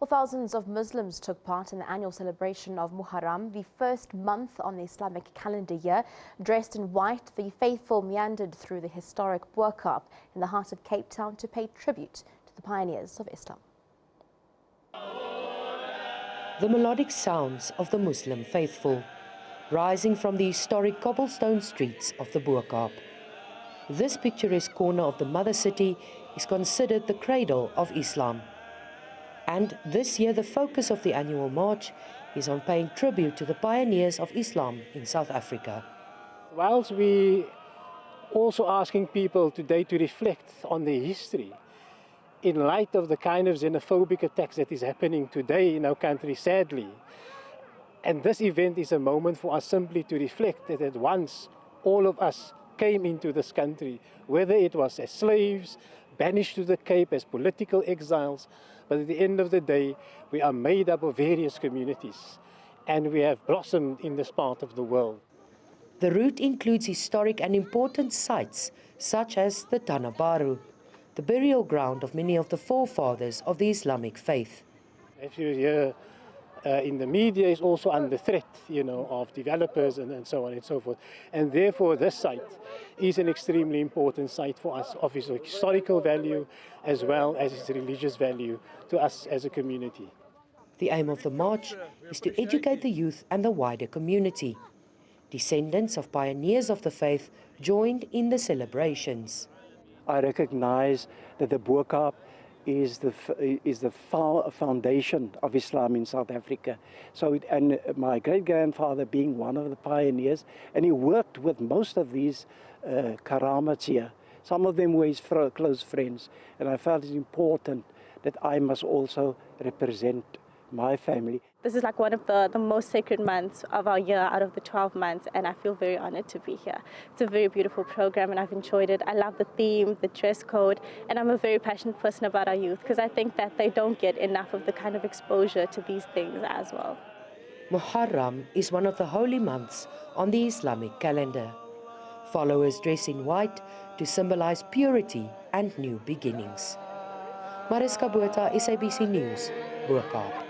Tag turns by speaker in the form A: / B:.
A: Well, thousands of Muslims took part in the annual celebration of Muharram, the first month on the Islamic calendar year. Dressed in white, the faithful meandered through the historic Bo-Kaap in the heart of Cape Town to pay tribute to the pioneers of Islam.
B: The melodic sounds of the Muslim faithful, rising from the historic cobblestone streets of the Bo-Kaap. This picturesque corner of the mother city is considered the cradle of Islam. And this year the focus of the annual march is on paying tribute to the pioneers of Islam in South Africa.
C: Whilst we also asking people today to reflect on their history, in light of the kind of xenophobic attacks that is happening today in our country, sadly. And this event is a moment for us simply to reflect that once all of us came into this country, whether it was as slaves, banished to the Cape as political exiles, but at the end of the day, we are made up of various communities, and we have blossomed in this part of the world.
B: The route includes historic and important sites, such as the Tanah Baru, the burial ground of many of the forefathers of the Islamic faith.
C: If you hear in the media is also under threat, of developers and so on and so forth. And therefore this site is an extremely important site for us, of its historical value as well as its religious value to us as a community.
B: The aim of the march is to educate the youth and the wider community. Descendants of pioneers of the faith joined in the celebrations.
D: I recognize that the Bo-Kaap is the foundation of Islam in South Africa. And my great-grandfather being one of the pioneers, and he worked with most of these karamats here. Some of them were his close friends, and I felt it's important that I must also represent my family.
E: This is like one of the most sacred months of our year out of the 12 months, and I feel very honored to be here. It's a very beautiful program and I've enjoyed it. I love the theme, the dress code, and I'm a very passionate person about our youth because I think that they don't get enough of the kind of exposure to these things as well.
B: Muharram is one of the holy months on the Islamic calendar. Followers dress in white to symbolize purity and new beginnings. Mariska Botha, SABC News, Bo-Kaap.